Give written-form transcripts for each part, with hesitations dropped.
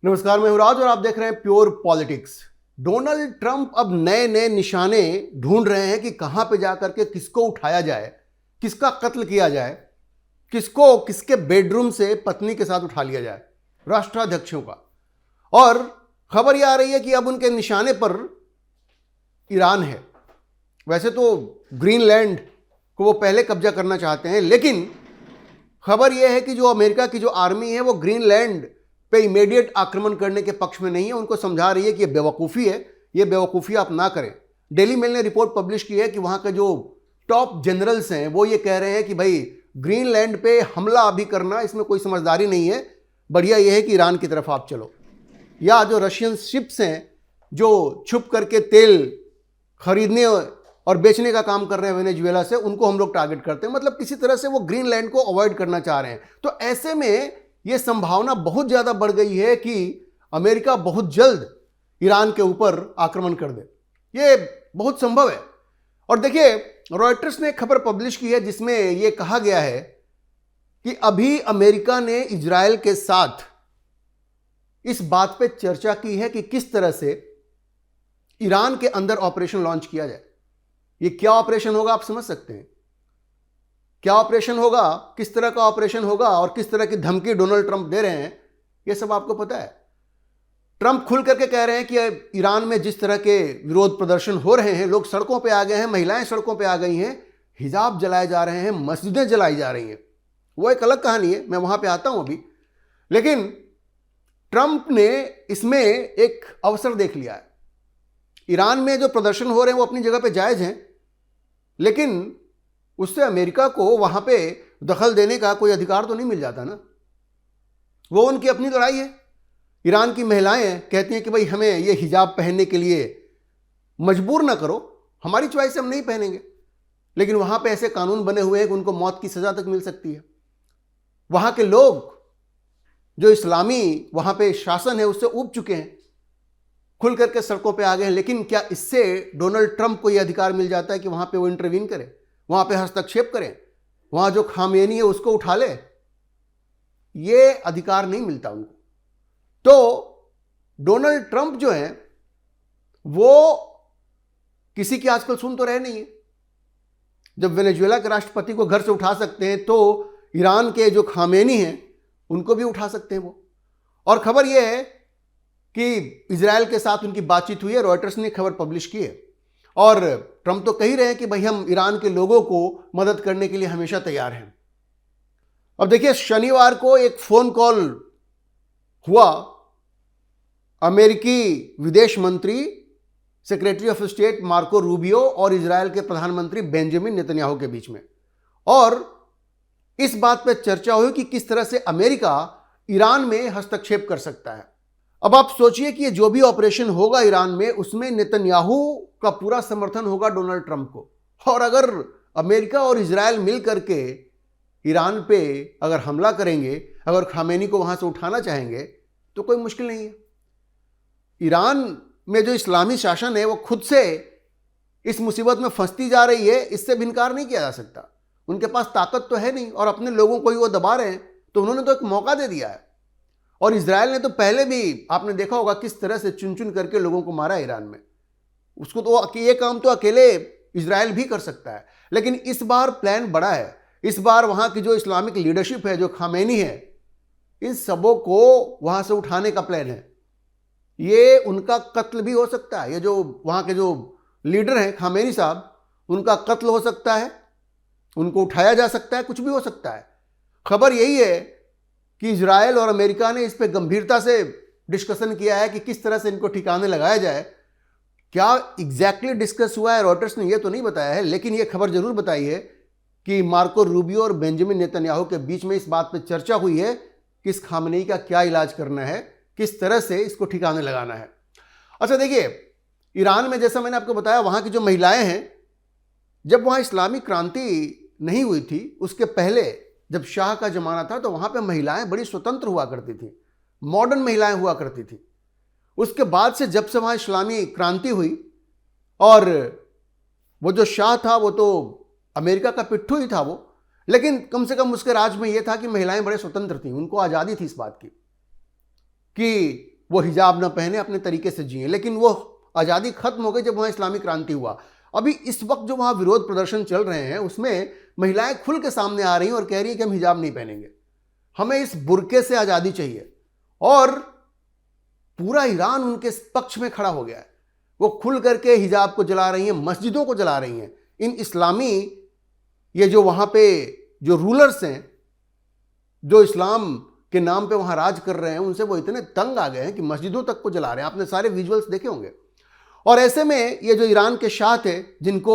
नमस्कार, मैं हूं राज और आप देख रहे हैं प्योर पॉलिटिक्स। डोनाल्ड ट्रंप अब नए नए निशाने ढूंढ रहे हैं कि कहां पे जाकर के किसको उठाया जाए, किसका कत्ल किया जाए, किसको किसके बेडरूम से पत्नी के साथ उठा लिया जाए, राष्ट्राध्यक्षों का। और खबर यह आ रही है कि अब उनके निशाने पर ईरान है। वैसे तो ग्रीनलैंड को वो पहले कब्जा करना चाहते हैं, लेकिन खबर यह है कि जो अमेरिका की जो आर्मी है वो ग्रीनलैंड पे इमीडिएट आक्रमण करने के पक्ष में नहीं है। उनको समझा रही है कि ये बेवकूफ़ी है, ये बेवकूफ़ी आप ना करें। डेली मेल ने रिपोर्ट पब्लिश की है कि वहाँ के जो टॉप जनरल्स हैं वो ये कह रहे हैं कि भाई ग्रीनलैंड पे हमला अभी करना इसमें कोई समझदारी नहीं है, बढ़िया ये है कि ईरान की तरफ आप चलो। या जो रशियन शिप्स हैं जो छुप करके तेल खरीदने और बेचने का काम कर रहे हैं वेनेजुएला से, उनको हम लोग टारगेट करते हैं। मतलब किसी तरह से वो ग्रीनलैंड को अवॉइड करना चाह रहे हैं। तो ऐसे में ये संभावना बहुत ज़्यादा बढ़ गई है कि अमेरिका बहुत जल्द ईरान के ऊपर आक्रमण कर दे। ये बहुत संभव है। और देखिए, रॉयटर्स ने खबर पब्लिश की है जिसमें यह कहा गया है कि अभी अमेरिका ने इजराइल के साथ इस बात पे चर्चा की है कि किस तरह से ईरान के अंदर ऑपरेशन लॉन्च किया जाए। ये क्या ऑपरेशन होगा आप समझ सकते हैं। क्या ऑपरेशन होगा, किस तरह का ऑपरेशन होगा और किस तरह की धमकी डोनाल्ड ट्रंप दे रहे हैं, यह सब आपको पता है। ट्रंप खुल करके कह रहे हैं कि ईरान में जिस तरह के विरोध प्रदर्शन हो रहे हैं, लोग सड़कों पे आ गए हैं, महिलाएं सड़कों पे आ गई हैं, हिजाब जलाए जा रहे हैं, मस्जिदें जलाई जा रही हैं, वो एक अलग कहानी है, मैं वहां पे आता हूं अभी। लेकिन ट्रंप ने इसमें एक अवसर देख लिया है। ईरान में जो प्रदर्शन हो रहे हैं वो अपनी जगह पे जायज हैं, लेकिन उससे अमेरिका को वहां पे दखल देने का कोई अधिकार तो नहीं मिल जाता ना। वो उनकी अपनी लड़ाई है। ईरान की महिलाएं कहती हैं कि भाई हमें ये हिजाब पहनने के लिए मजबूर ना करो, हमारी चॉइस हम नहीं पहनेंगे। लेकिन वहां पे ऐसे कानून बने हुए हैं कि उनको मौत की सजा तक मिल सकती है। वहां के लोग जो इस्लामी वहां पे शासन है उससे ऊब चुके हैं, खुल करके सड़कों पे आ गए हैं। लेकिन क्या इससे डोनाल्ड ट्रंप को यह अधिकार मिल जाता है कि वहां पे वो इंटरवीन करे, वहां पे हस्तक्षेप करें, वहां जो खामेनी है उसको उठा ले? ये अधिकार नहीं मिलता उनको। तो डोनाल्ड ट्रंप जो है वो किसी की आजकल सुन तो रहे नहीं है। जब वेनेजुएला के राष्ट्रपति को घर से उठा सकते हैं तो ईरान के जो खामेनी हैं उनको भी उठा सकते हैं वो। और खबर यह है कि इजराइल के साथ उनकी बातचीत हुई है, रॉयटर्स ने खबर पब्लिश की है। और ट्रंप तो कह ही रहे हैं कि भाई हम ईरान के लोगों को मदद करने के लिए हमेशा तैयार हैं। अब देखिए, शनिवार को एक फोन कॉल हुआ अमेरिकी विदेश मंत्री secretary of state Marco Rubio और इजराइल के प्रधानमंत्री बेंजामिन नेतन्याहू के बीच में। और इस बात पर चर्चा हुई कि किस तरह से अमेरिका ईरान में हस्तक्षेप कर सकता है। अब आप सोचिए कि ये जो भी ऑपरेशन होगा ईरान में, उसमें नेतन्याहू का पूरा समर्थन होगा डोनाल्ड ट्रंप को। और अगर अमेरिका और इजराइल मिल करके ईरान पे अगर हमला करेंगे, अगर खामेनी को वहां से उठाना चाहेंगे, तो कोई मुश्किल नहीं है। ईरान में जो इस्लामी शासन है वो खुद से इस मुसीबत में फंसती जा रही है, इससे भी इनकार नहीं किया जा सकता। उनके पास ताकत तो है नहीं और अपने लोगों को ही वो दबा रहे हैं, तो उन्होंने तो एक मौका दे दिया है। और इजराइल ने तो पहले भी आपने देखा होगा किस तरह से चुन चुन करके लोगों को मारा ईरान में। उसको तो ये काम तो अकेले इजराइल भी कर सकता है, लेकिन इस बार प्लान बड़ा है। इस बार वहां की जो इस्लामिक लीडरशिप है, जो खामेनी है, इन सबों को वहां से उठाने का प्लान है। ये उनका कत्ल भी हो सकता है। ये जो वहां के जो लीडर हैं खामेनी साहब, उनका कत्ल हो सकता है, उनको उठाया जा सकता है, कुछ भी हो सकता है। खबर यही है कि इजराइल और अमेरिका ने इस पर गंभीरता से डिस्कशन किया है कि किस तरह से इनको ठिकाने लगाया जाए। क्या एग्जैक्टली डिस्कस हुआ है रॉयटर्स ने ये तो नहीं बताया है, लेकिन ये खबर जरूर बताई है कि मार्को रूबियो और बेंजामिन नेतन्याहू के बीच में इस बात पर चर्चा हुई है कि इस खामेनी का क्या इलाज करना है, किस तरह से इसको ठिकाने लगाना है। अच्छा देखिए, ईरान में जैसा मैंने आपको बताया, वहाँ की जो महिलाएं हैं, जब वहाँ इस्लामिक क्रांति नहीं हुई थी, उसके पहले जब शाह का जमाना था, तो वहाँ पे महिलाएं बड़ी स्वतंत्र हुआ करती थी, मॉडर्न महिलाएं हुआ करती थी। उसके बाद से जब से वहाँ इस्लामी क्रांति हुई, और वो जो शाह था वो तो अमेरिका का पिट्ठू ही था वो, लेकिन कम से कम उसके राज में ये था कि महिलाएं बड़े स्वतंत्र थीं, उनको आज़ादी थी इस बात की कि वो हिजाब ना पहने, अपने तरीके से जिए। लेकिन वो आज़ादी खत्म हो गई जब वहाँ इस्लामी क्रांति हुआ। अभी इस वक्त जो वहाँ विरोध प्रदर्शन चल रहे हैं उसमें महिलाएं खुल के सामने आ रही हैं और कह रही हैं कि हम हिजाब नहीं पहनेंगे, हमें इस बुर्के से आज़ादी चाहिए। और पूरा ईरान उनके पक्ष में खड़ा हो गया है। वो खुल करके हिजाब को जला रही हैं, मस्जिदों को जला रही हैं। इन इस्लामी ये जो वहाँ पे जो रूलर्स हैं, जो इस्लाम के नाम पे वहाँ राज कर रहे हैं, उनसे वो इतने तंग आ गए हैं कि मस्जिदों तक को जला रहे हैं। आपने सारे विजुअल्स देखे होंगे। और ऐसे में ये जो ईरान के शाह थे, जिनको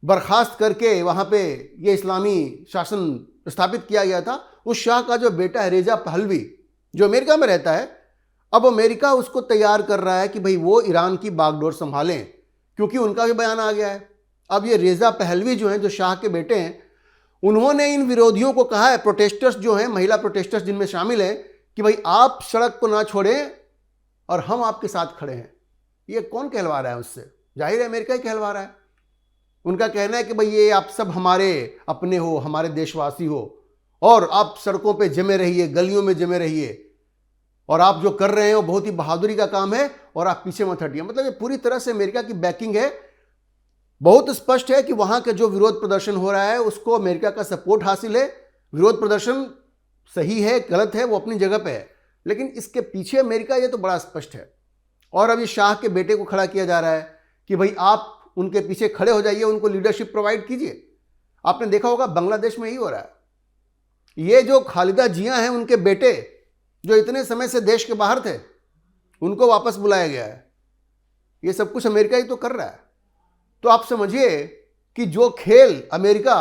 बर्खास्त करके वहाँ पे ये इस्लामी शासन स्थापित किया गया था, उस शाह का जो बेटा है रेजा पहलवी, जो अमेरिका में रहता है, अब अमेरिका उसको तैयार कर रहा है कि भाई वो ईरान की बागडोर संभालें, क्योंकि उनका भी बयान आ गया है। अब ये रेजा पहलवी जो हैं, जो शाह के बेटे हैं, उन्होंने इन विरोधियों को कहा है, प्रोटेस्टर्स जो हैं, महिला प्रोटेस्टर्स जिनमें शामिल हैं, कि भाई आप सड़क को ना छोड़ें और हम आपके साथ खड़े हैं। ये कौन कहलवा रहा है उससे? जाहिर है अमेरिका ही कहलवा रहा है। उनका कहना है कि भाई ये आप सब हमारे अपने हो, हमारे देशवासी हो, और आप सड़कों पे जमे रहिए, गलियों में जमे रहिए, और आप जो कर रहे हैं वो बहुत ही बहादुरी का काम है, और आप पीछे मत हटिए। मतलब ये पूरी तरह से अमेरिका की बैकिंग है। बहुत स्पष्ट है कि वहां के जो विरोध प्रदर्शन हो रहा है उसको अमेरिका का सपोर्ट हासिल है। विरोध प्रदर्शन सही है, गलत है, वो अपनी जगह पे है, लेकिन इसके पीछे अमेरिका, ये तो बड़ा स्पष्ट है। और अब ये शाह के बेटे को खड़ा किया जा रहा है कि भाई आप उनके पीछे खड़े हो जाइए, उनको लीडरशिप प्रोवाइड कीजिए। आपने देखा होगा बांग्लादेश में ही हो रहा है। ये जो खालिदा जिया हैं, उनके बेटे जो इतने समय से देश के बाहर थे, उनको वापस बुलाया गया है। ये सब कुछ अमेरिका ही तो कर रहा है। तो आप समझिए कि जो खेल अमेरिका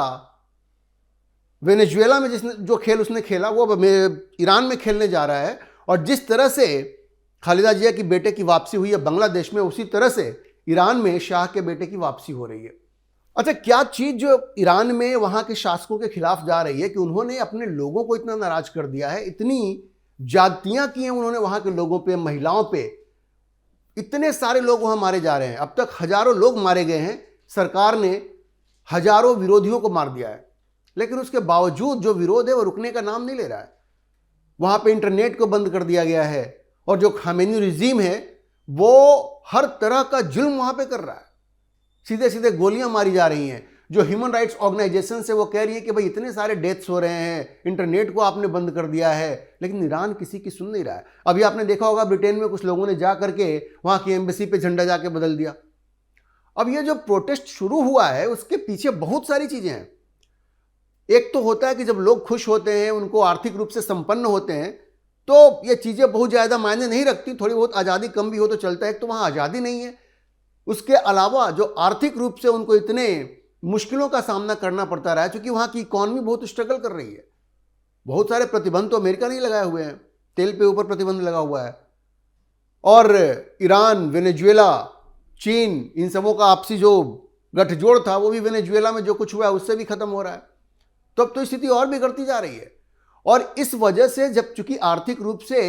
वेनेजुएला में जो खेल उसने खेला, वो अब ईरान में खेलने जा रहा है। और जिस तरह से खालिदा जिया की बेटे की वापसी हुई है बांग्लादेश में, उसी तरह से ईरान में शाह के बेटे की वापसी हो रही है। अच्छा, क्या चीज जो ईरान में वहां के शासकों के खिलाफ जा रही है कि उन्होंने अपने लोगों को इतना नाराज कर दिया है, इतनी ज्यादतियां की हैं उन्होंने वहां के लोगों पे, महिलाओं पे। इतने सारे लोग वहां मारे जा रहे हैं। अब तक हजारों लोग मारे गए हैं। सरकार ने हजारों विरोधियों को मार दिया है, लेकिन उसके बावजूद जो विरोध है वो रुकने का नाम नहीं ले रहा है। वहां पे इंटरनेट को बंद कर दिया गया है, और जो खामेनी रिजीम है वो हर तरह का जुल्म वहां पे कर रहा है। सीधे सीधे गोलियां मारी जा रही हैं। जो ह्यूमन राइट्स ऑर्गेनाइजेशन है वो कह रही है कि भाई इतने सारे डेथ्स हो रहे हैं, इंटरनेट को आपने बंद कर दिया है, लेकिन ईरान किसी की सुन नहीं रहा है। अभी आपने देखा होगा ब्रिटेन में कुछ लोगों ने जा करके वहां की एम्बेसी पे झंडा जाके बदल दिया। अब ये जो प्रोटेस्ट शुरू हुआ है उसके पीछे बहुत सारी चीजें हैं। एक तो होता है कि जब लोग खुश होते हैं, उनको आर्थिक रूप से संपन्न होते हैं, तो ये चीजें बहुत ज्यादा मायने नहीं रखती। थोड़ी बहुत आजादी कम भी हो तो चलता है। तो वहां आजादी नहीं है, उसके अलावा जो आर्थिक रूप से उनको इतने मुश्किलों का सामना करना पड़ता रहा है, क्योंकि वहां की इकॉनमी बहुत स्ट्रगल कर रही है। बहुत सारे प्रतिबंध तो अमेरिका नहीं लगाए हुए हैं, तेल पे ऊपर प्रतिबंध लगा हुआ है, और ईरान, वेनेजुएला, चीन, इन सबों का आपसी जो गठजोड़ था वो भी वेनेजुएला में जो कुछ हुआ है उससे भी खत्म हो रहा है। तो अब तो स्थिति और बिगड़ती जा रही है। और इस वजह से जब चूंकि आर्थिक रूप से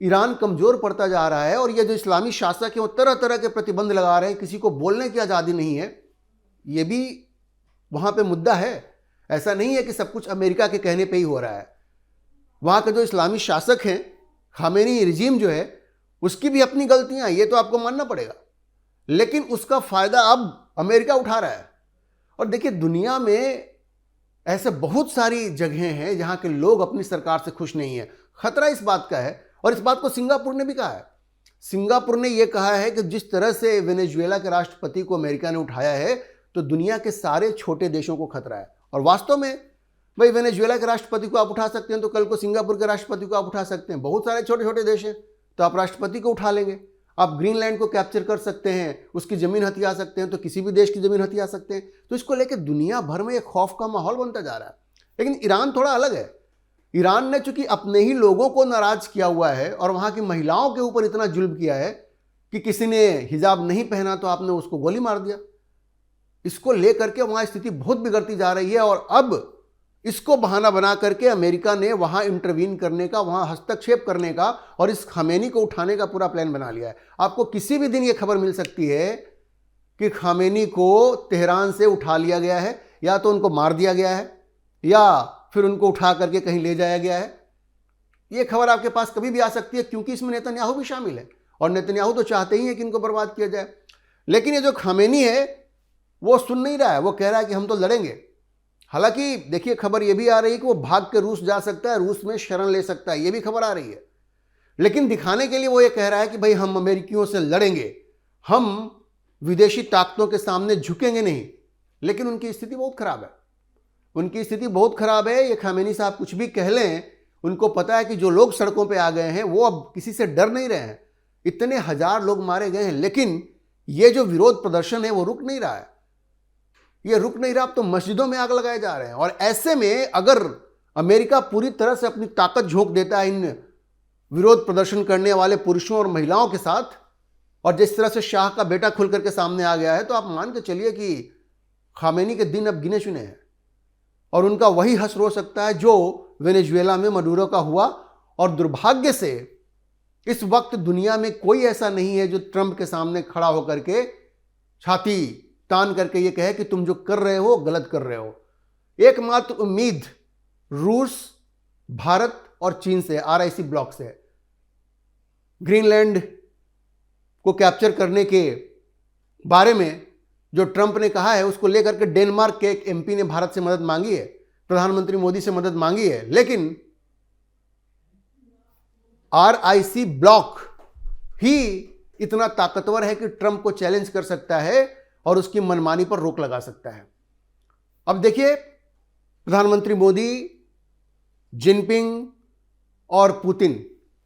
ईरान कमजोर पड़ता जा रहा है, और ये जो इस्लामी शासक है वो तरह तरह के प्रतिबंध लगा रहे हैं, किसी को बोलने की आज़ादी नहीं है, ये भी वहां पे मुद्दा है। ऐसा नहीं है कि सब कुछ अमेरिका के कहने पे ही हो रहा है। वहां के जो इस्लामी शासक हैं, खामेनी रिजीम जो है, उसकी भी अपनी गलतियां, ये तो आपको मानना पड़ेगा, लेकिन उसका फायदा अब अमेरिका उठा रहा है। और देखिए, दुनिया में ऐसे बहुत सारी जगहें हैं जहां के लोग अपनी सरकार से खुश नहीं है। खतरा इस बात का है, और इस बात को सिंगापुर ने भी कहा है। सिंगापुर ने यह कहा है कि जिस तरह से वेनेजुएला के राष्ट्रपति को अमेरिका ने उठाया है, तो दुनिया के सारे छोटे देशों को खतरा है। और वास्तव में भाई, वेनेजुएला के राष्ट्रपति को आप उठा सकते हैं तो कल को सिंगापुर के राष्ट्रपति को आप उठा सकते हैं। बहुत सारे छोटे छोटे देश हैं, तो आप राष्ट्रपति को उठा लेंगे। आप ग्रीनलैंड को कैप्चर कर सकते हैं, उसकी जमीन हथिया सकते हैं, तो किसी भी देश की जमीन हथिया सकते हैं। तो इसको लेकर दुनिया भर में एक खौफ का माहौल बनता जा रहा है। लेकिन ईरान थोड़ा अलग है। ईरान ने चूंकि अपने ही लोगों को नाराज किया हुआ है, और वहां की महिलाओं के ऊपर इतना जुल्म किया है कि किसी ने हिजाब नहीं पहना तो आपने उसको गोली मार दिया। इसको लेकर के वहां स्थिति बहुत बिगड़ती जा रही है। और अब इसको बहाना बना करके अमेरिका ने वहां इंटरवीन करने का, वहां हस्तक्षेप करने का, और इस खामेनी को उठाने का पूरा प्लान बना लिया है। आपको किसी भी दिन यह खबर मिल सकती है कि खामेनी को तेहरान से उठा लिया गया है, या तो उनको मार दिया गया है, या फिर उनको उठा करके कहीं ले जाया गया है। ये खबर आपके पास कभी भी आ सकती है, क्योंकि इसमें नेतन्याहू भी शामिल है और नेतन्याहू तो चाहते ही है कि इनको बर्बाद किया जाए। लेकिन ये जो खामेनी है वो सुन नहीं रहा है, वो कह रहा है कि हम तो लड़ेंगे। हालांकि देखिए, खबर ये भी आ रही है कि वो भाग के रूस जा सकता है, रूस में शरण ले सकता है, ये भी खबर आ रही है। लेकिन दिखाने के लिए वो ये कह रहा है कि भाई हम अमेरिकियों से लड़ेंगे, हम विदेशी ताकतों के सामने झुकेंगे नहीं। लेकिन उनकी स्थिति बहुत खराब है, उनकी स्थिति बहुत खराब है। ये खामेनी साहब कुछ भी कह लें, उनको पता है कि जो लोग सड़कों पे आ गए हैं वो अब किसी से डर नहीं रहे हैं। इतने हजार लोग मारे गए हैं, लेकिन ये जो विरोध प्रदर्शन है वो रुक नहीं रहा है, ये रुक नहीं रहा। अब तो मस्जिदों में आग लगाए जा रहे हैं। और ऐसे में अगर अमेरिका पूरी तरह से अपनी ताकत झोंक देता है इन विरोध प्रदर्शन करने वाले पुरुषों और महिलाओं के साथ, और जिस तरह से शाह का बेटा खुल करके सामने आ गया है, तो आप मान के चलिए कि खामेनी के दिन अब गिने चुने हैं और उनका वही हश्र हो सकता है जो वेनेजुएला में मडूरो का हुआ। और दुर्भाग्य से इस वक्त दुनिया में कोई ऐसा नहीं है जो ट्रंप के सामने खड़ा होकर के छाती तान करके ये कहे कि तुम जो कर रहे हो गलत कर रहे हो। एकमात्र उम्मीद रूस, भारत और चीन से, RIC ब्लॉक से। ग्रीनलैंड को कैप्चर करने के बारे में जो ट्रंप ने कहा है, उसको लेकर के डेनमार्क के एक MP ने भारत से मदद मांगी है, प्रधानमंत्री मोदी से मदद मांगी है। लेकिन RIC ब्लॉक ही इतना ताकतवर है कि ट्रंप को चैलेंज कर सकता है और उसकी मनमानी पर रोक लगा सकता है। अब देखिए, प्रधानमंत्री मोदी, जिनपिंग और पुतिन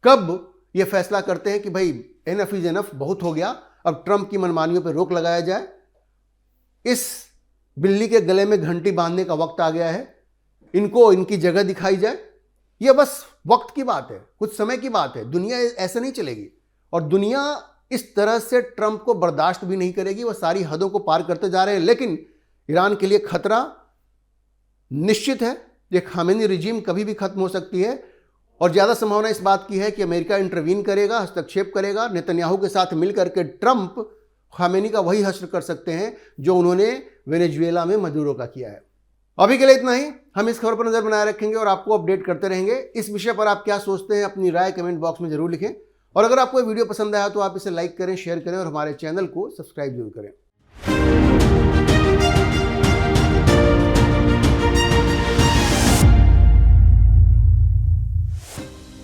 कब यह फैसला करते हैं कि भाई एनफ इज एनफ, बहुत हो गया, अब ट्रंप की मनमानियों पर रोक लगाया जाए। इस बिल्ली के गले में घंटी बांधने का वक्त आ गया है, इनको इनकी जगह दिखाई जाए। यह बस वक्त की बात है, कुछ समय की बात है। दुनिया ऐसे नहीं चलेगी और दुनिया इस तरह से ट्रंप को बर्दाश्त भी नहीं करेगी। वह सारी हदों को पार करते जा रहे हैं। लेकिन ईरान के लिए खतरा निश्चित है। यह खामेनी रिजीम कभी भी खत्म हो सकती है और ज्यादा संभावना इस बात की है कि अमेरिका इंटरवीन करेगा, हस्तक्षेप करेगा। नेतन्याहू के साथ मिलकर के ट्रंप खामेनी का वही हश्र कर सकते हैं जो उन्होंने वेनेजुएला में मडूरो का किया है। अभी के लिए इतना ही। हम इस खबर पर नजर बनाए रखेंगे और आपको अपडेट करते रहेंगे। इस विषय पर आप क्या सोचते हैं, अपनी राय कमेंट बॉक्स में जरूर लिखें। और अगर आपको वीडियो पसंद आया तो आप इसे लाइक करें, शेयर करें और हमारे चैनल को सब्सक्राइब जरूर करें।